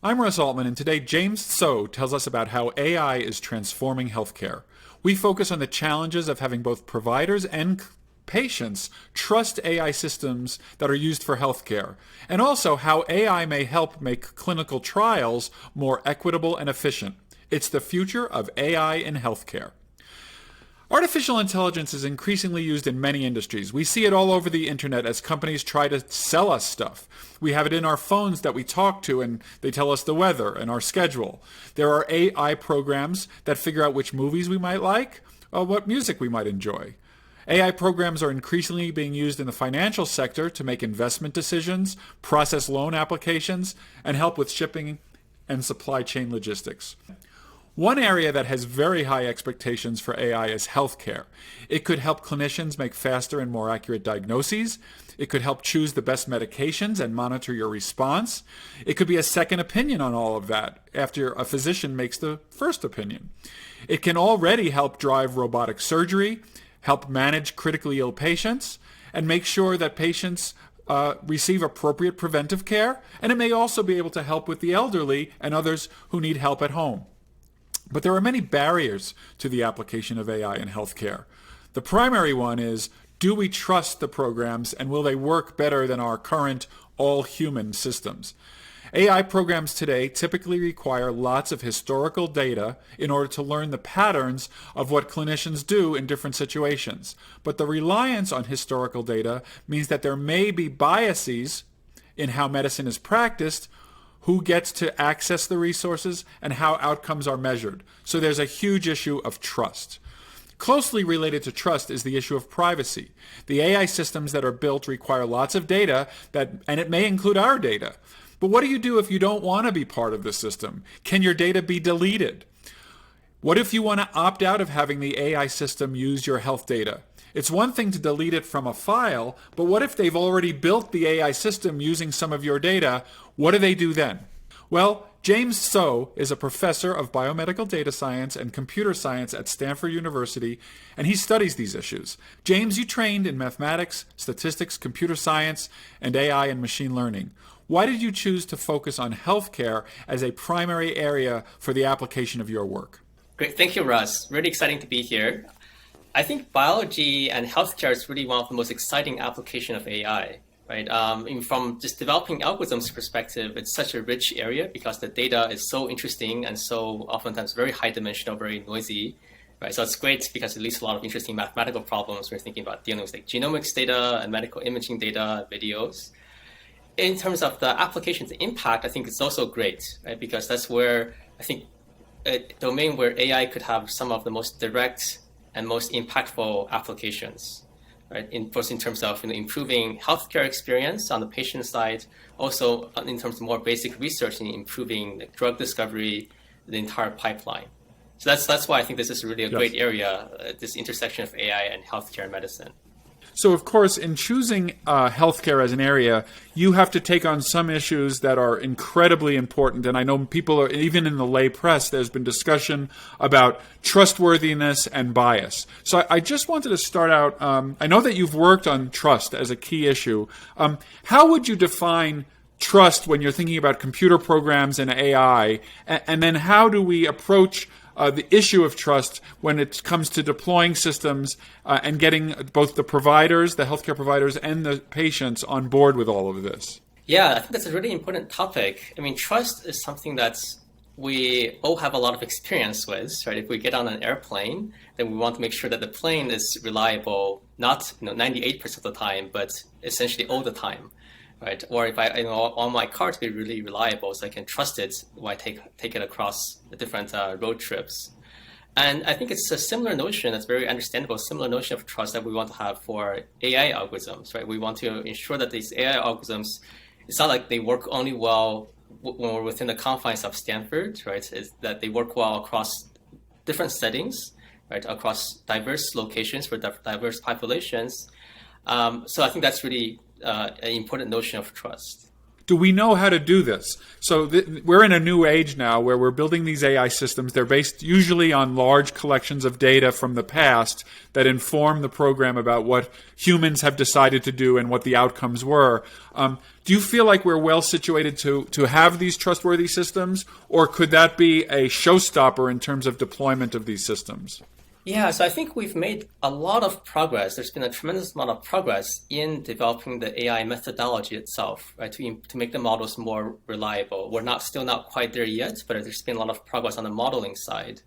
I'm Russ Altman, and today James Zou tells us about how AI is transforming healthcare. We focus on the challenges of having both providers and patients trust AI systems that are used for healthcare, and also how AI may help make clinical trials more equitable and efficient. It's the future of AI in healthcare. Artificial intelligence is increasingly used in many industries. We see it all over the internet as companies try to sell us stuff. We have it in our phones that we talk to and they tell us the weather and our schedule. There are AI programs that figure out which movies we might like or what music we might enjoy. AI programs are increasingly being used in the financial sector to make investment decisions, process loan applications, and help with shipping and supply chain logistics. One area that has very high expectations for AI is healthcare. It could help clinicians make faster and more accurate diagnoses. It could help choose the best medications and monitor your response. It could be a second opinion on all of that after a physician makes the first opinion. It can already help drive robotic surgery, help manage critically ill patients, and make sure that patients receive appropriate preventive care. And it may also be able to help with the elderly and others who need help at home. But there are many barriers to the application of AI in healthcare. The primary one is, do we trust the programs and will they work better than our current all-human systems? AI programs today typically require lots of historical data in order to learn the patterns of what clinicians do in different situations. But the reliance on historical data means that there may be biases in how medicine is practiced, who gets to access the resources, and how outcomes are measured. So there's a huge issue of trust. Closely related to trust is the issue of privacy. The AI systems that are built require lots of data, and it may include our data. But what do you do if you don't want to be part of the system? Can your data be deleted? What if you want to opt out of having the AI system use your health data? It's one thing to delete it from a file, but what if they've already built the AI system using some of your data? What do they do then? Well, James Zou is a professor of biomedical data science and computer science at Stanford University, and he studies these issues. James, you trained in mathematics, statistics, computer science, and AI and machine learning. Why did you choose to focus on healthcare as a primary area for the application of your work? Great. Thank you, Russ. Really exciting to be here. I think biology and healthcare is really one of the most exciting applications of AI, right? From just developing algorithms perspective, it's such a rich area because the data is so interesting and so oftentimes very high dimensional, very noisy, right? So it's great because it leads to a lot of interesting mathematical problems. We're thinking about dealing with like genomics data and medical imaging data, videos. In terms of the application's impact, I think it's also great, right? Because that's where I think a domain where AI could have some of the most direct and most impactful applications, right? Both in terms of improving healthcare experience on the patient side, also in terms of more basic research in improving drug discovery, the entire pipeline. So that's why I think this is really a great area, this intersection of AI and healthcare and medicine. So, of course, in choosing healthcare as an area, you have to take on some issues that are incredibly important. And I know people are, even in the lay press, there's been discussion about trustworthiness and bias. So I just wanted to start out, I know that you've worked on trust as a key issue. How would you define trust when you're thinking about computer programs and AI? And then how do we approach the issue of trust when it comes to deploying systems and getting both the providers, the healthcare providers, and the patients on board with all of this? Yeah, I think that's a really important topic. I mean, trust is something that we all have a lot of experience with, right? If we get on an airplane, then we want to make sure that the plane is reliable, not 98% of the time, but essentially all the time. Right? Or if I want my car to be really reliable, so I can trust it when I take it across the different road trips. And I think it's a similar notion, that's very understandable, similar notion of trust that we want to have for AI algorithms, right? We want to ensure that these AI algorithms, it's not like they work only well when we're within the confines of Stanford, right? It's that they work well across different settings, right? Across diverse locations for diverse populations. So I think that's really an important notion of trust. do we know how to do this? So we're in a new age now where we're building these AI systems. They're based usually on large collections of data from the past that inform the program about what humans have decided to do and what the outcomes were. Do you feel like we're well situated to have these trustworthy systems, or could that be a showstopper in terms of deployment of these systems? Yeah, so I think we've made a lot of progress. There's been a tremendous amount of progress in developing the AI methodology itself, right, to make the models more reliable. We're still not quite there yet, but there's been a lot of progress on the modeling side.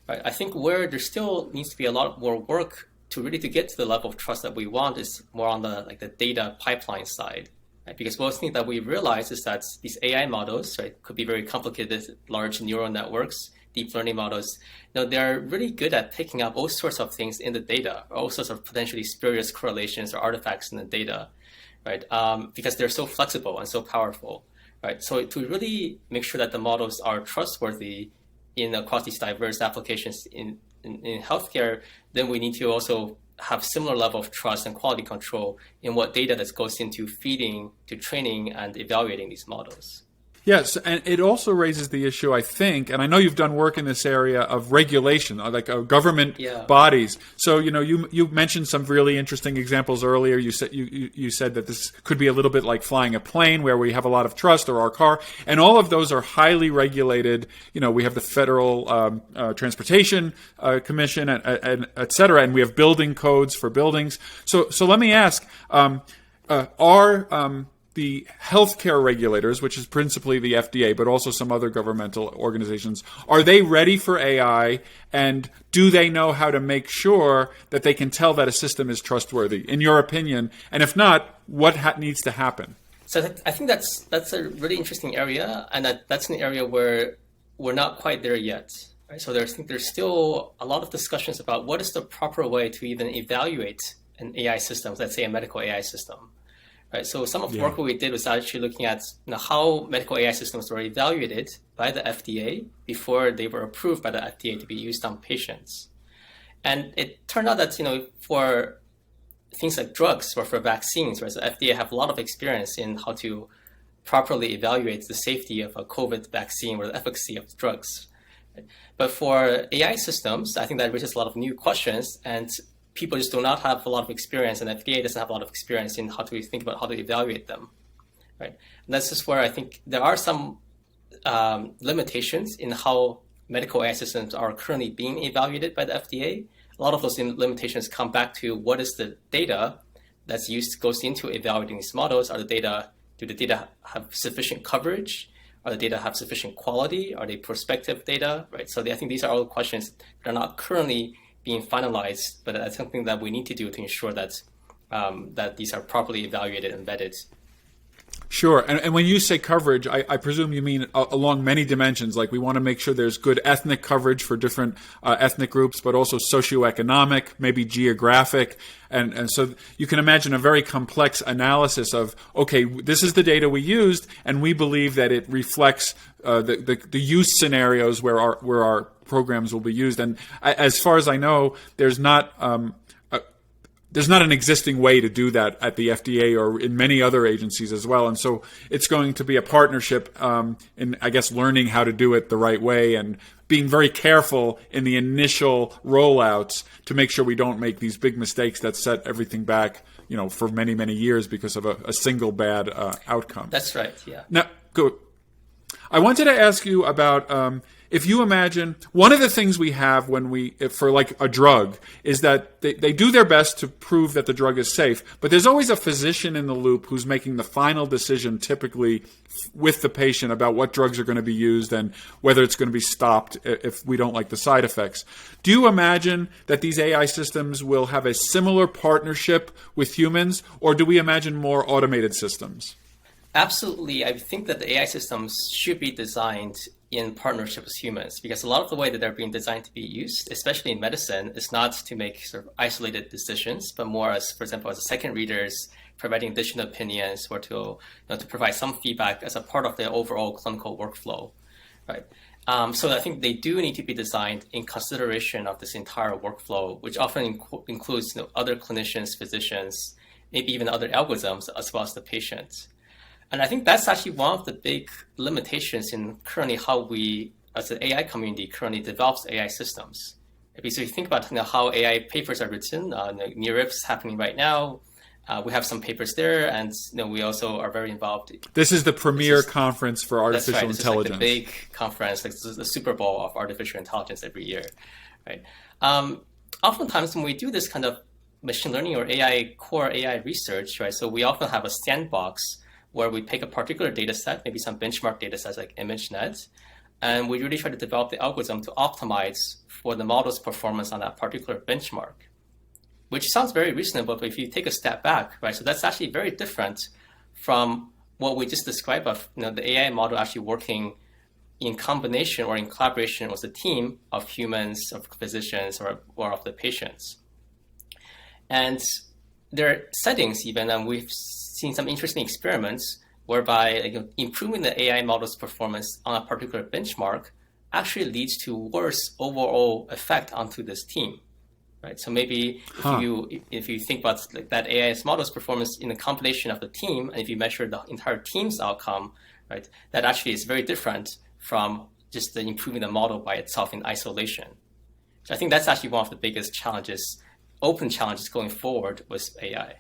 Right? I think where there still needs to be a lot more work to get to the level of trust that we want is more on the data pipeline side. Right? Because one thing that we realize is that these AI models, right, could be very complicated, large neural networks, deep learning models, they're really good at picking up all sorts of things in the data, all sorts of potentially spurious correlations or artifacts in the data, right? Because they're so flexible and so powerful, right? So to really make sure that the models are trustworthy across these diverse applications in healthcare, then we need to also have similar level of trust and quality control in what data that goes into feeding, to training, and evaluating these models. Yes, and it also raises the issue, I think, and I know you've done work in this area of regulation, like government bodies. So, you mentioned some really interesting examples earlier. You said that this could be a little bit like flying a plane, where we have a lot of trust, or our car, and all of those are highly regulated. We have the Federal Transportation Commission, and et cetera, and we have building codes for buildings. So let me ask: the healthcare regulators, which is principally the FDA, but also some other governmental organizations, are they ready for AI? And do they know how to make sure that they can tell that a system is trustworthy, in your opinion? And if not, what needs to happen? So I think that's a really interesting area, and that's an area where we're not quite there yet. Right? So there's still a lot of discussions about what is the proper way to even evaluate an AI system, let's say a medical AI system. Right, so some of the work we did was actually looking at how medical AI systems were evaluated by the FDA before they were approved by the FDA to be used on patients. And it turned out that for things like drugs or for vaccines, right, so the FDA have a lot of experience in how to properly evaluate the safety of a COVID vaccine or the efficacy of drugs. Right? But for AI systems, I think that raises a lot of new questions, and people just do not have a lot of experience, and the FDA doesn't have a lot of experience in how to think about how to evaluate them, right? And that's just where I think there are some limitations in how medical AI systems are currently being evaluated by the FDA. A lot of those limitations come back to what is the data that's goes into evaluating these models. Do the data have sufficient coverage? Are the data have sufficient quality? Are they prospective data, right? So I think these are all questions that are not currently being finalized, but that's something that we need to do to ensure that that these are properly evaluated and vetted. Sure. And when you say coverage, I presume you mean along many dimensions. Like, we want to make sure there's good ethnic coverage for different ethnic groups, but also socioeconomic, maybe geographic. And so you can imagine a very complex analysis of, okay, this is the data we used, and we believe that it reflects the use scenarios where our programs will be used. And as far as I know, there's not an existing way to do that at the FDA or in many other agencies as well. And so it's going to be a partnership in, I guess, learning how to do it the right way and being very careful in the initial rollouts to make sure we don't make these big mistakes that set everything back, for many, many years because of a single bad outcome. That's right. Yeah. Now, go. I wanted to ask you about if you imagine, one of the things we have for like a drug is that they do their best to prove that the drug is safe, but there's always a physician in the loop who's making the final decision, typically with the patient, about what drugs are going to be used and whether it's going to be stopped if we don't like the side effects. Do you imagine that these AI systems will have a similar partnership with humans, or do we imagine more automated systems? Absolutely. I think that the AI systems should be designed in partnership with humans, because a lot of the way that they're being designed to be used, especially in medicine, is not to make sort of isolated decisions, but more as, for example, as second readers, providing additional opinions, or to provide some feedback as a part of the overall clinical workflow, right? So I think they do need to be designed in consideration of this entire workflow, which often includes other clinicians, physicians, maybe even other algorithms, as well as the patient. And I think that's actually one of the big limitations in currently how we, as the AI community, currently develops AI systems. Because if you think about how AI papers are written, NeurIPS is happening right now. We have some papers there, and we also are very involved. This is the premier conference for artificial intelligence. This is like the big conference, like this is the Super Bowl of artificial intelligence every year, right? Oftentimes when we do this kind of machine learning or AI, core AI research, right? So we often have a sandbox where we pick a particular data set, maybe some benchmark data sets like ImageNet, and we really try to develop the algorithm to optimize for the model's performance on that particular benchmark, which sounds very reasonable, but if you take a step back, right, so that's actually very different from what we just described of the AI model actually working in combination or in collaboration with a team of humans, of physicians, or of the patients. And there are settings even, and we've seen some interesting experiments whereby improving the AI model's performance on a particular benchmark actually leads to worse overall effect onto this team, right? So maybe if you think about that AI model's performance in a combination of the team, and if you measure the entire team's outcome, right, that actually is very different from just improving the model by itself in isolation. So I think that's actually one of the biggest challenges, open challenges going forward with AI.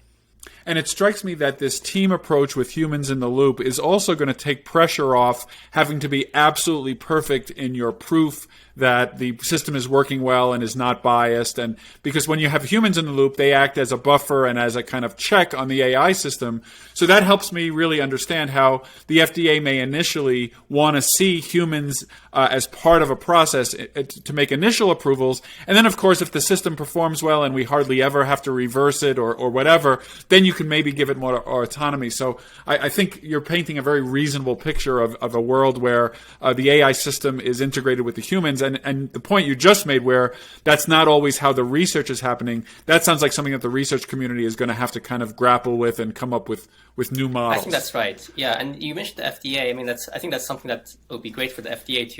And it strikes me that this team approach with humans in the loop is also going to take pressure off having to be absolutely perfect in your proof that the system is working well and is not biased. And because when you have humans in the loop, they act as a buffer and as a kind of check on the AI system. So that helps me really understand how the FDA may initially want to see humans as part of a process to make initial approvals. And then, of course, if the system performs well and we hardly ever have to reverse it or whatever, then you can maybe give it more autonomy. So I think you're painting a very reasonable picture of a world where the AI system is integrated with the humans. And the point you just made, where that's not always how the research is happening, that sounds like something that the research community is going to have to kind of grapple with and come up with new models. I think that's right. Yeah, and you mentioned the FDA. I mean, I think that's something that would be great for the FDA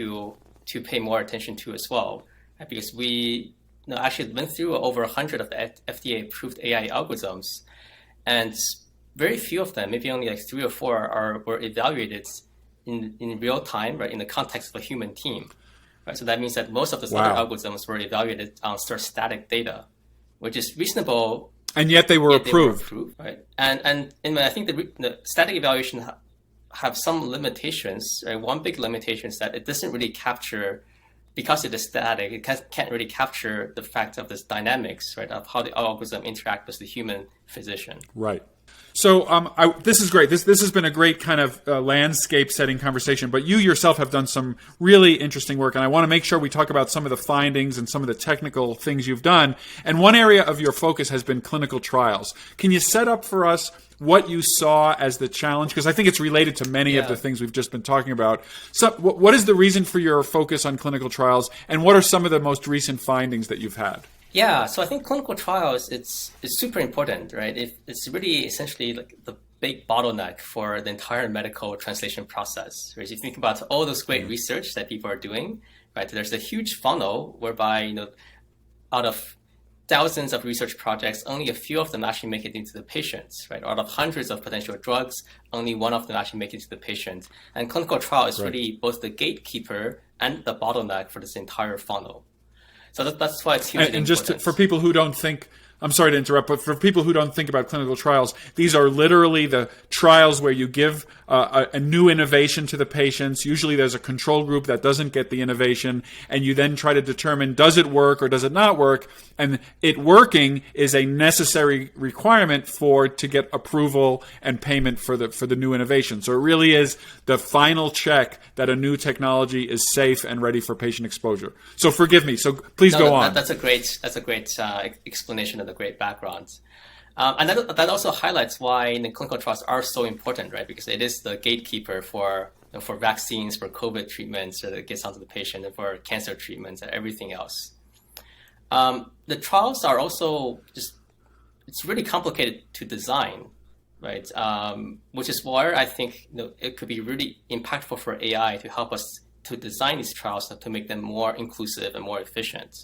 to pay more attention to as well, right? Because we actually went through over 100 of the FDA-approved AI algorithms, and very few of them, maybe only like 3 or 4, were evaluated in real time, right, in the context of a human team. Right, so that means that most of the other algorithms were evaluated on sort of static data, which is reasonable. And yet they were approved. Right? And I think the static evaluation have some limitations. Right? One big limitation is that it doesn't really capture, because it is static, it can't really capture the fact of this dynamics, right, of how the algorithm interacts with the human physician. Right. So this is great. This has been a great kind of landscape-setting conversation, but you yourself have done some really interesting work, and I want to make sure we talk about some of the findings and some of the technical things you've done. And one area of your focus has been clinical trials. Can you set up for us what you saw as the challenge? Because I think it's related to many of the things we've just been talking about. So what is the reason for your focus on clinical trials, and what are some of the most recent findings that you've had? Yeah, so I think clinical trials, it's super important, right? It's really essentially like the big bottleneck for the entire medical translation process. Right? If you think about all those great research that people are doing, right? There's a huge funnel whereby, out of thousands of research projects, only a few of them actually make it into the patients, right? Out of hundreds of potential drugs, only one of them actually make it to the patient. And clinical trial is really both the gatekeeper and the bottleneck for this entire funnel. So that's why it's hugely important. And just for people who don't think, I'm sorry to interrupt, but for people who don't think about clinical trials, these are literally the trials where you give a new innovation to the patients. Usually there's a control group that doesn't get the innovation, and you then try to determine, does it work or does it not work? And it working is a necessary requirement to get approval and payment for the new innovation. So it really is the final check that a new technology is safe and ready for patient exposure. So forgive me. So please go on. That's a great explanation of the great background. And that also highlights why the clinical trials are so important, right? Because it is the gatekeeper for vaccines, for COVID treatments that gets onto the patient, and for cancer treatments and everything else. The trials are also it's really complicated to design, right? Which is why I think it could be really impactful for AI to help us to design these trials to make them more inclusive and more efficient.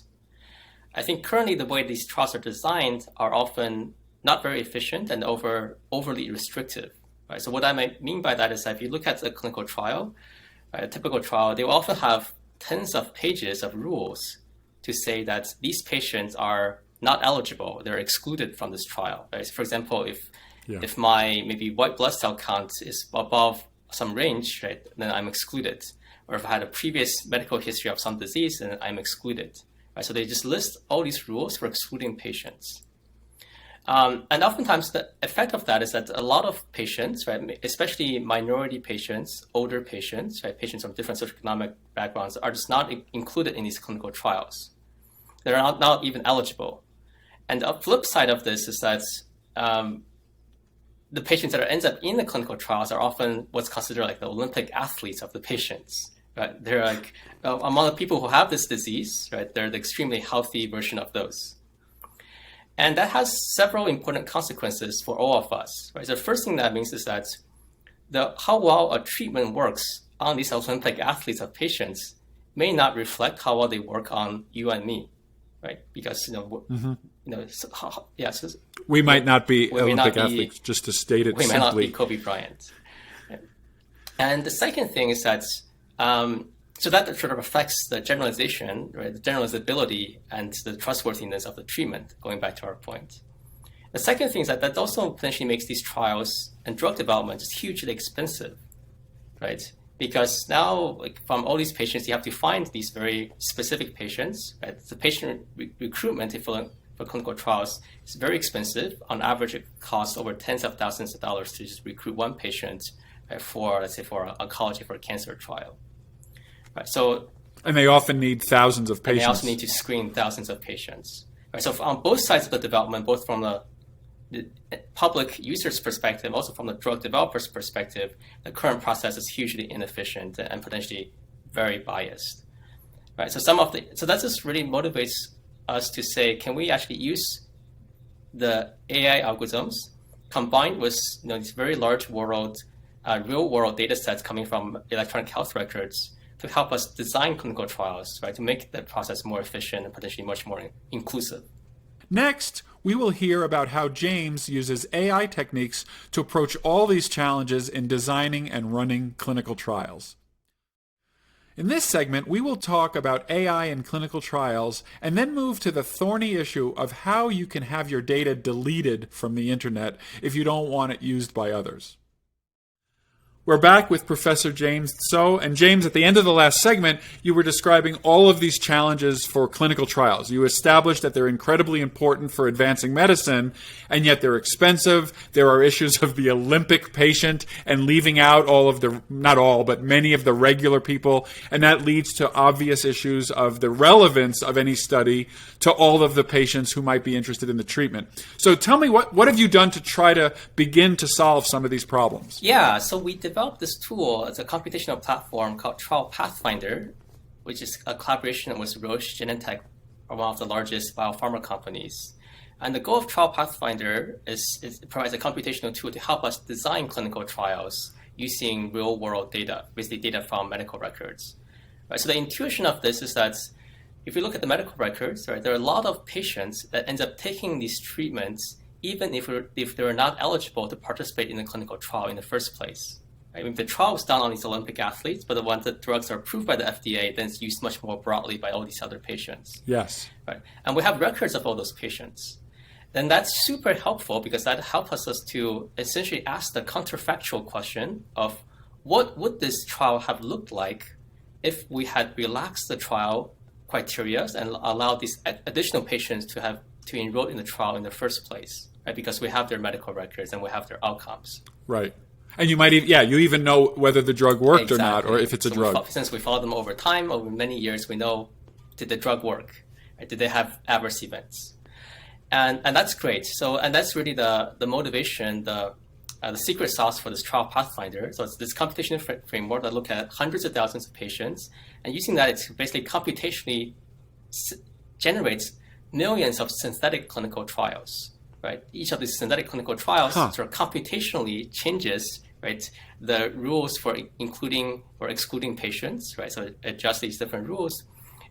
I think currently the way these trials are designed are often not very efficient and overly restrictive. right? So what I might mean by that is that if you look at a clinical trial, right, a typical trial, they will often have tens of pages of rules to say that these patients are not eligible, they're excluded from this trial, right? So for example, if my maybe white blood cell count is above some range, right, then I'm excluded. Or if I had a previous medical history of some disease, then I'm excluded. Right? So they just list all these rules for excluding patients. And oftentimes the effect of that is that a lot of patients, right, especially minority patients, older patients, right, patients from different socioeconomic backgrounds, are just not included in these clinical trials. They're not even eligible. And the flip side of this is that the patients that ends up in the clinical trials are often what's considered like the Olympic athletes of the patients. Right? They're like among the people who have this disease, right? They're the extremely healthy version of those. And that has several important consequences for all of us. Right? So the first thing that means is that how well a treatment works on these Olympic athletes of patients may not reflect how well they work on you and me, right? Because we might not be Olympic athletes, just to state it simply. We might not be Kobe Bryant. Right? And the second thing is that so that sort of affects the generalization, right? The generalizability and the trustworthiness of the treatment, going back to our point. The second thing is that also potentially makes these trials and drug development just hugely expensive, right? Because now, like, from all these patients, you have to find these very specific patients, right? The patient recruitment for clinical trials is very expensive. On average, it costs over tens of thousands of dollars to just recruit one patient, right, for, let's say, for oncology, for a cancer trial. Right, so, and they often need thousands of patients. And they also need to screen thousands of patients. Right, so on both sides of the development, both from the public user's perspective, also from the drug developer's perspective, the current process is hugely inefficient and potentially very biased. Right, so that just really motivates us to say, can we actually use the AI algorithms combined with these very large real world data sets coming from electronic health records to help us design clinical trials, right, to make the process more efficient and potentially much more inclusive. Next, we will hear about how James uses AI techniques to approach all these challenges in designing and running clinical trials. In this segment, we will talk about AI in clinical trials and then move to the thorny issue of how you can have your data deleted from the internet if you don't want it used by others. We're back with Professor James Zou. And James, at the end of the last segment, you were describing all of these challenges for clinical trials. You established that they're incredibly important for advancing medicine, and yet they're expensive. There are issues of the Olympic patient and leaving out not all, but many of the regular people. And that leads to obvious issues of the relevance of any study to all of the patients who might be interested in the treatment. So tell me, what have you done to try to begin to solve some of these problems? Yeah, so we developed this tool. It's a computational platform called Pathfinder, which is a collaboration with Roche, Genentech, one of the largest biopharma companies. And the goal of Pathfinder is it provides a computational tool to help us design clinical trials using real-world data, basically data from medical records. Right, so the intuition of this is that if you look at the medical records, right, there are a lot of patients that end up taking these treatments even if they're not eligible to participate in the clinical trial in the first place. I mean, the trial was done on these Olympic athletes, but the drugs are approved by the FDA, then it's used much more broadly by all these other patients. Yes. Right. And we have records of all those patients. Then that's super helpful because that helps us to essentially ask the counterfactual question of what would this trial have looked like if we had relaxed the trial criteria and allowed these additional patients to enroll in the trial in the first place, right? Because we have their medical records and we have their outcomes. Right. And you might you even know whether the drug worked or not, or if it's a drug. Since we followed them over time, over many years, we know, did the drug work? Right? Did they have adverse events? And that's great. So, and that's really the motivation, the secret sauce for this trial Pathfinder. So it's this computational framework that looks at hundreds of thousands of patients, and using that, it basically computationally generates millions of synthetic clinical trials. Right, each of these synthetic clinical trials sort of computationally changes, right, the rules for including or excluding patients. Right, so it adjusts these different rules,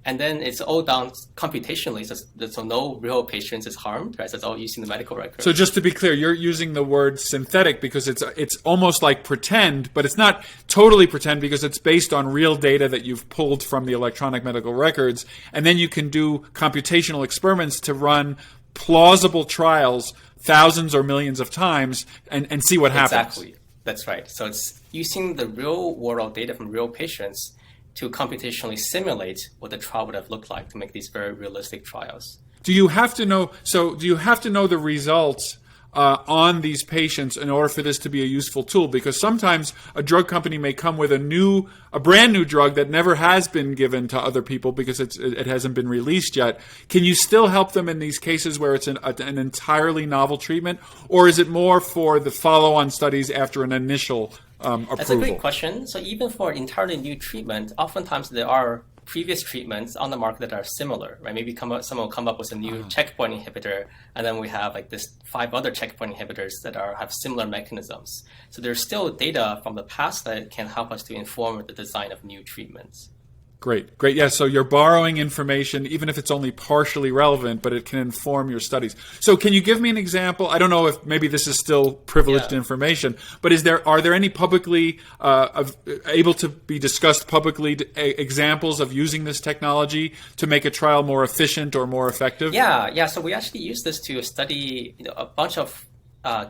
And then it's all done computationally, so no real patients is harmed, right? So it's all using the medical record. So just to be clear, you're using the word synthetic because it's almost like pretend, but it's not totally pretend because it's based on real data that you've pulled from the electronic medical records. And then you can do computational experiments to run plausible trials thousands or millions of times and see what happens. Exactly. That's right. So it's using the real world data from real patients to computationally simulate what the trial would have looked like to make these very realistic trials. Do you have to know the results on these patients in order for this to be a useful tool? Because sometimes a drug company may come with a brand new drug that never has been given to other people because it hasn't been released yet. Can you still help them in these cases where it's an entirely novel treatment, or is it more for the follow-on studies after an initial approval? That's a great question. So even for entirely new treatment, oftentimes there are previous treatments on the market that are similar, right? Maybe someone will come up with a new checkpoint inhibitor, and then we have like this 5 other checkpoint inhibitors that have similar mechanisms. So there's still data from the past that can help us to inform the design of new treatments. Great. Yeah, so you're borrowing information, even if it's only partially relevant, but it can inform your studies. So can you give me an example? I don't know if maybe this is still privileged information, but are there any publicly able to be discussed publicly examples of using this technology to make a trial more efficient or more effective? Yeah. So we actually use this to study a bunch of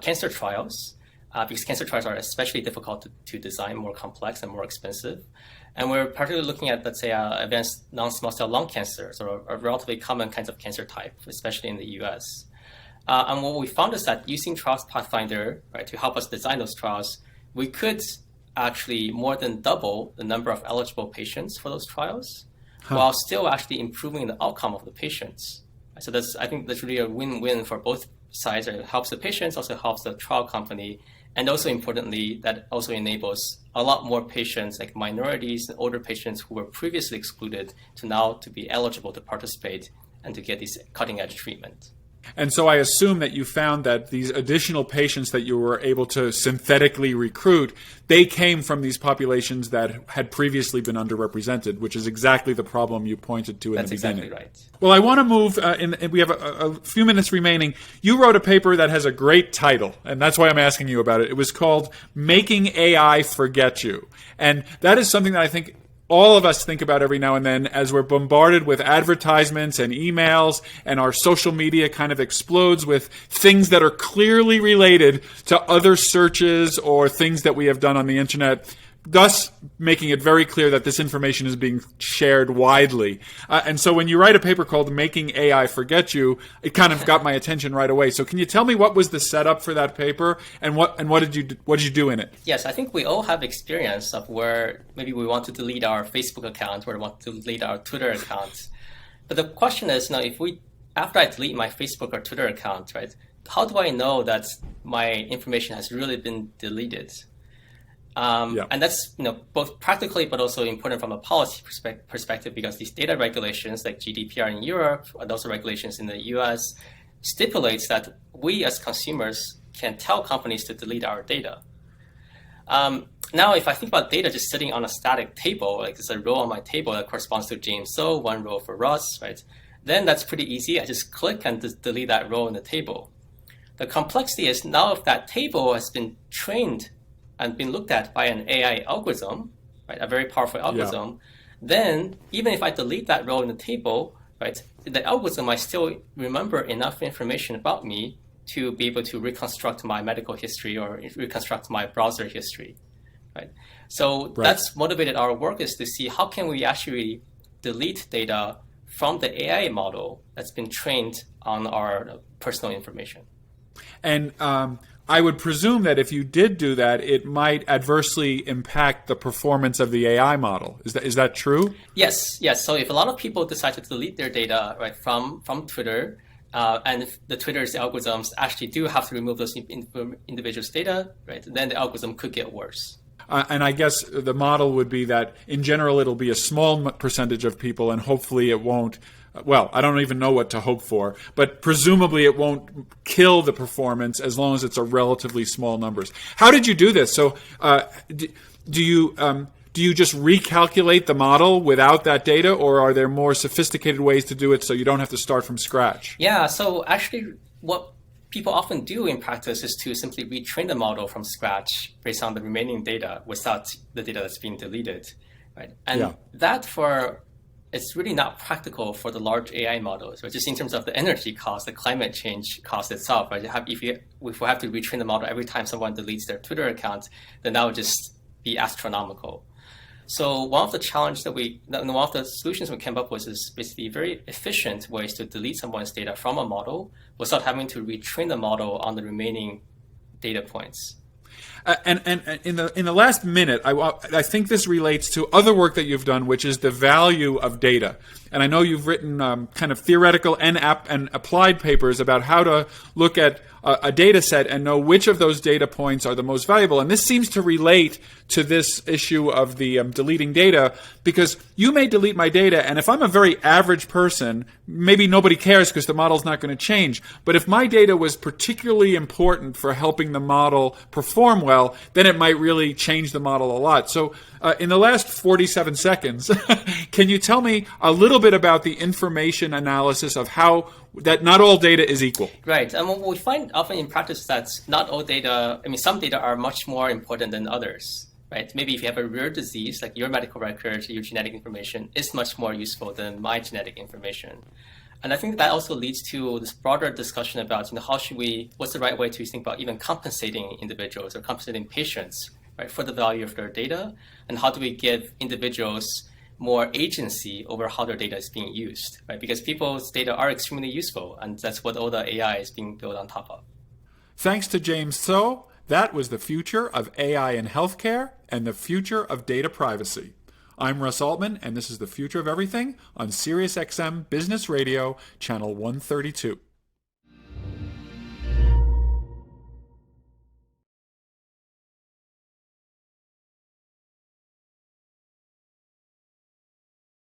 cancer trials because cancer trials are especially difficult to design, more complex and more expensive. And we're particularly looking at, let's say, advanced non-small cell lung cancer, so a relatively common kinds of cancer type, especially in the US. And what we found is that using Trials Pathfinder, right, to help us design those trials, we could actually more than double the number of eligible patients for those trials, while still actually improving the outcome of the patients. So I think that's really a win-win for both sides. It helps the patients, also helps the trial company, and also importantly, that also enables a lot more patients, like minorities and older patients who were previously excluded, to be eligible to participate and to get these cutting-edge treatment. And so I assume that you found that these additional patients that you were able to synthetically recruit, they came from these populations that had previously been underrepresented, which is exactly the problem you pointed to in the beginning. That's exactly right. Well, I want to move, we have a few minutes remaining. You wrote a paper that has a great title, and that's why I'm asking you about it. It was called Making AI Forget You. And that is something that I think all of us think about every now and then as we're bombarded with advertisements and emails, and our social media kind of explodes with things that are clearly related to other searches or things that we have done on the internet, thus making it very clear that this information is being shared widely. And so when you write a paper called Making AI Forget You, it kind of got my attention right away. So can you tell me what was the setup for that paper, and what did you do in it? Yes, I think we all have experience of where maybe we want to delete our Facebook account or want to delete our Twitter account. But the question is, after I delete my Facebook or Twitter account, right, how do I know that my information has really been deleted? And that's both practically but also important from a policy perspective, because these data regulations like GDPR in Europe and also regulations in the US stipulates that we as consumers can tell companies to delete our data. Now, if I think about data just sitting on a static table, like there's a row on my table that corresponds to James Zou, one row for Russ, right? Then that's pretty easy. I just click and just delete that row in the table. The complexity is now if that table has been trained and been looked at by an AI algorithm, right, a very powerful algorithm, then even if I delete that row in the table, right, the algorithm might still remember enough information about me to be able to reconstruct my medical history or reconstruct my browser history, right? So that's motivated our work, is to see how can we actually delete data from the AI model that's been trained on our personal information. And I would presume that if you did do that, it might adversely impact the performance of the AI model. Is that true? Yes. So if a lot of people decide to delete their data, right, from Twitter, and if the Twitter's algorithms actually do have to remove those individuals' data, right, then the algorithm could get worse. And I guess the model would be that in general it'll be a small percentage of people, and hopefully it won't. Well, I don't even know what to hope for, but presumably it won't kill the performance as long as it's a relatively small numbers. How did you do this? So, do you do you just recalculate the model without that data, or are there more sophisticated ways to do it so you don't have to start from scratch? Yeah, so actually what people often do in practice is to simply retrain the model from scratch based on the remaining data without the data that's being deleted, right? And it's really not practical for the large AI models, right? Just in terms of the energy cost, the climate change cost itself, right? If we have to retrain the model every time someone deletes their Twitter account, then that would just be astronomical. So one of the solutions we came up with is basically very efficient ways to delete someone's data from a model without having to retrain the model on the remaining data points. And in the last minute, I think this relates to other work that you've done, which is the value of data. And I know you've written kind of theoretical and applied papers about how to look at a data set and know which of those data points are the most valuable. And this seems to relate to this issue of the deleting data, because you may delete my data, and if I'm a very average person, maybe nobody cares because the model's not going to change. But if my data was particularly important for helping the model perform well, then it might really change the model a lot. So in the last 47 seconds, can you tell me a little bit about the information analysis of how that not all data is equal? Right. And what we find often in practice is that not all data, some data are much more important than others, right? Maybe if you have a rare disease, like your medical records, your genetic information is much more useful than my genetic information. And I think that also leads to this broader discussion about, what's the right way to think about even compensating individuals or compensating patients, right, for the value of their data, and how do we give individuals more agency over how their data is being used, right? Because people's data are extremely useful, and that's what all the AI is being built on top of. Thanks to James Zou. That was the future of AI in healthcare and the future of data privacy. I'm Russ Altman, and this is The Future of Everything on SiriusXM Business Radio, Channel 132.